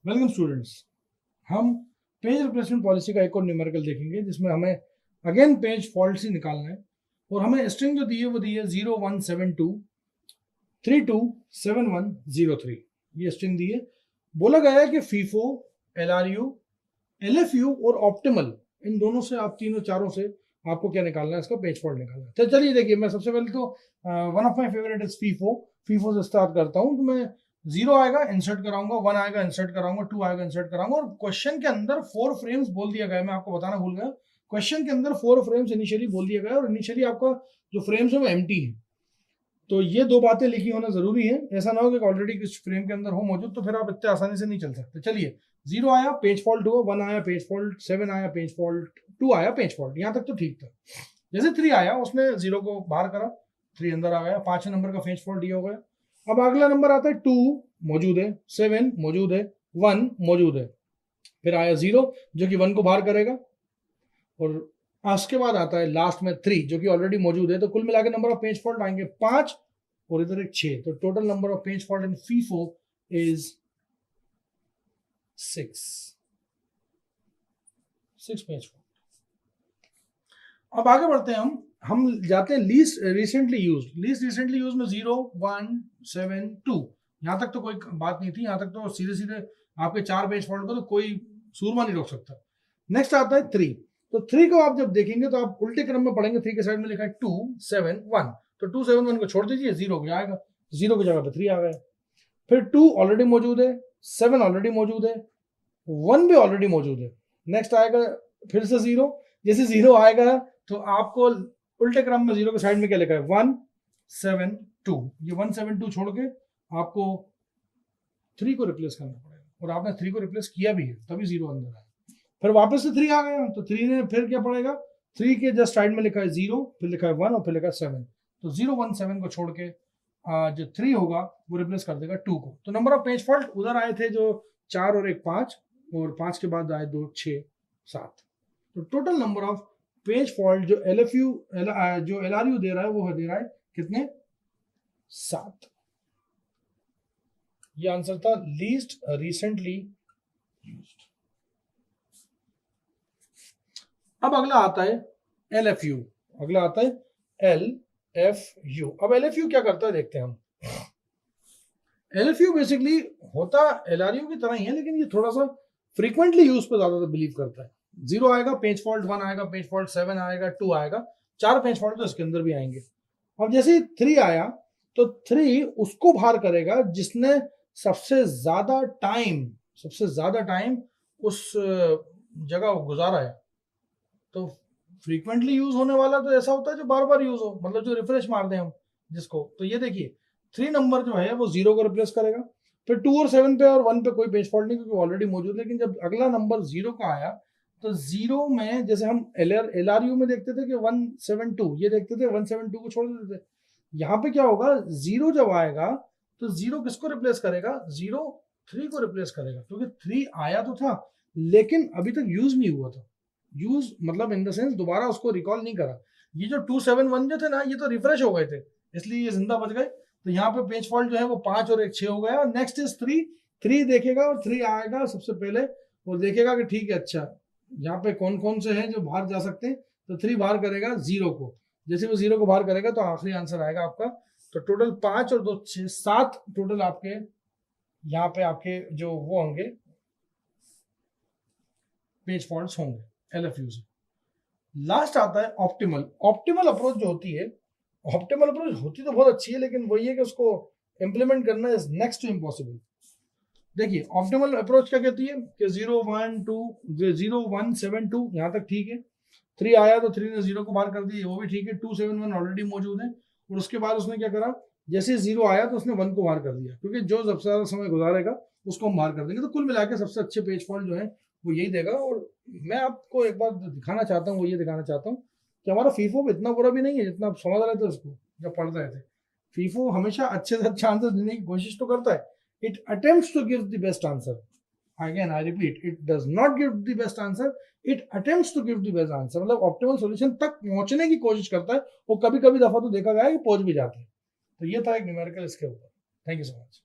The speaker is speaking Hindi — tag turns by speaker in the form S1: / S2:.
S1: वेलकम स्टूडेंट्स, हम पेज रिप्लेसमेंट पॉलिसी का एक और न्यूमेरिकल देखेंगे जिसमें हमें अगेन पेज फॉल्ट ही निकालना है और हमें स्ट्रिंग जो दी है वो दी है 0172327103। ये स्ट्रिंग दी है। बोला गया है कि फीफो, एलआरयू, एलएफयू और ऑप्टिमल, इन दोनों से आप तीनों चारों से आपको क्या निकालना है, इसका पेज फॉल्ट निकालना है। तो चलिए देखिए, मैं सबसे पहले तो one of my favourite is FIFO से स्टार्ट करता हूँ। तो मैं 0 आएगा इंसर्ट कराऊंगा, 1 आएगा इंसर्ट कराऊंगा, 2 आएगा इंसर्ट कराऊंगा और क्वेश्चन के अंदर 4 फ्रेम्स बोल दिया गया है। मैं आपको बताना भूल गया, क्वेश्चन के अंदर 4 फ्रेम्स इनिशियली बोल दिया गया और इनिशियली आपका जो फ्रेम्स है वो एम्प्टी है। तो ये दो बातें लिखी होना जरूरी है। ऐसा ना हो कि ऑलरेडी किस फ्रेम के अंदर हो मौजूद, तो फिर आप इतने आसानी से नहीं चल सकते। चलिए, 0 आया पेज फॉल्ट हुआ, 1 आया पेज फॉल्ट, 7 आया पेज फॉल्ट, 2 आया पेज फॉल्ट। यहां तक तो ठीक था। जैसे 3 आया उसने 0 को बाहर करा, 3 अंदर आ गया, 5 नंबर का पेज फॉल्ट दिया हो गया। अब अगला नंबर आता है 2 मौजूद है, 7 मौजूद है, 1 मौजूद है, फिर आया 0 जो कि 1 को बाहर करेगा और उसके बाद आता है लास्ट में 3 जो कि ऑलरेडी मौजूद है। तो कुल मिलाकर नंबर ऑफ पेज फॉल्ट आएंगे 5 और इधर एक 6। तो total number of page fault in FIFO is 6 page fault. अब आगे बढ़ते हैं, हम जाते हैं लीस्ट रिसेंटली यूज में 0 1 7 2। यहां तक तो कोई बात नहीं थी, यहां तक तो सीधे सीधे आपके 4 पेज फॉल्ट को तो कोई सूरमा नहीं रोक सकता। नेक्स्ट आता है 3। तो 3 को आप जब देखेंगे तो आप उल्टे क्रम में पढ़ेंगे। 3 के साइड में लिखा है 2 7 1, तो 2 7 1 को छोड़ दीजिए, 0 हो जाएगा, 0 की जगह पे 3 आ गया। फिर 2 ऑलरेडी मौजूद है, 7 ऑलरेडी मौजूद है, 1 भी ऑलरेडी मौजूद है। नेक्स्ट आएगा फिर से 0। जैसे 0 आएगा तो आपको उल्टे क्रम में 0 के साइड में क्या लिखा है 1 7 2। ये 1 7 2 छोड़ के आपको 3 को रिप्लेस करना पड़ेगा और आपने 3 को रिप्लेस किया भी है, तभी 0 अंदर आया। फिर वापस से 3 आ गया, तो 3 ने फिर क्या पड़ेगा, 3 के जस्ट साइड में लिखा है 0, फिर लिखा है 1 और फिर लिखा है 7। तो 0 1 7 को छोड़ के जो 3 होगा वो रिप्लेस कर देगा 2 को। तो नंबर ऑफ पेज फॉल्ट उधर आए थे जो 4 और 1 5, और 5 के बाद आए 2 6 7। तो total number of page fault जो एलएफयू जो एलआरयू दे रहा है वो दे रहा है कितने, 7। ये आंसर था लीस्ट रिसेंटली यूज्ड। अब अगला आता है एलएफयू। अगला आता है एलएफयू। अब एलएफयू क्या करता है देखते हैं हम। एलएफयू बेसिकली होता एलआरयू की तरह ही है, लेकिन ये थोड़ा सा फ्रीक्वेंटली यूज पे ज्यादा बिलीव करता है। 0 आएगा पेज फॉल्ट, 1 आएगा पेज फॉल्ट, 7 आएगा, 2 आएगा, 4 पेज फॉल्ट तो इसके अंदर भी आएंगे। अब जैसे 3 आया तो 3 उसको बाहर करेगा जिसने सबसे ज्यादा टाइम उस जगह गुजारा है। तो फ्रीक्वेंटली यूज होने वाला तो ऐसा होता है जो बार बार यूज हो, मतलब जो रिफ्रेश मार दें हम जिसको। तो ये देखिए 3 नंबर जो है वो 0 को रिप्लेस करेगा, फिर 2 और 7 पे और 1 पे कोई पेज फॉल्ट नहीं क्योंकि ऑलरेडी मौजूद है। लेकिन जब अगला नंबर 0 का आया तो 0 में जैसे हम एलआरयू में देखते थे कि 1 7 2, ये देखते थे 1 7 2 को छोड़ देते थे। यहाँ पे क्या होगा, 0 जब आएगा तो 0 किसको रिप्लेस करेगा, 0 3 को रिप्लेस करेगा, क्योंकि 3 आया तो था लेकिन अभी तक यूज नहीं हुआ था। यूज मतलब इन द सेंस दोबारा उसको रिकॉल नहीं करा। ये जो 2 7 1 जो थे ना, ये तो रिफ्रेश हो गए थे, इसलिए ये जिंदा बच गए। तो यहाँ पे पेज फॉल्ट जो है वो 5 और 1 6 हो गया। और नेक्स्ट इज 3 देखेगा और 3 आएगा सबसे पहले और देखेगा कि ठीक है, अच्छा यहाँ पे कौन कौन से हैं जो बाहर जा सकते हैं। तो 3 बाहर करेगा 0 को, जैसे वो 0 को बाहर करेगा तो आखिरी आंसर आएगा आपका। तो टोटल 5 और 2 6 7 टोटल आपके यहाँ पे आपके जो वो होंगे पेज फॉल्ट्स होंगे एलएफयू से। लास्ट आता है ऑप्टिमल अप्रोच जो होती है। ऑप्टिमल अप्रोच होती तो बहुत अच्छी है, लेकिन वही है कि उसको इंप्लीमेंट करना इज नेक्स्ट टू इम्पॉसिबल। देखिए ऑप्टिमल अप्रोच क्या कहती है कि 0 1 2 0 1 7 2 यहाँ तक ठीक है। 3 आया तो 3 ने 0 को बाहर कर दिया, वो भी ठीक है। 2 7 1 ऑलरेडी मौजूद है और उसके बाद उसने क्या करा, जैसे 0 आया तो उसने 1 को बाहर कर दिया, क्योंकि जो सबसे ज्यादा समय गुजारेगा उसको हम बाहर कर देंगे। तो कुल मिलाकर सबसे अच्छे पेज फॉल्ट जो है वो यही देगा। और मैं आपको एक बार दिखाना चाहता हूँ, वो ये दिखाना चाहता हूँ कि हमारा फीफो इतना बुरा भी नहीं है जितना आप समझ रहे थे उसको जब पढ़ रहे थे। फीफो हमेशा अच्छे से अच्छा आंसर देने की कोशिश तो करता है। It attempts to give the best answer. Again, I repeat, it does not give the best answer. It attempts to give the best answer. मतलब ऑप्टिमल सॉल्यूशन तक पहुंचने की कोशिश करता है। और कभी कभी दफा तो देखा गया है कि पहुंच भी जाता है। तो ये था एक न्यूमेरिकल इसके ऊपर। Thank you so much.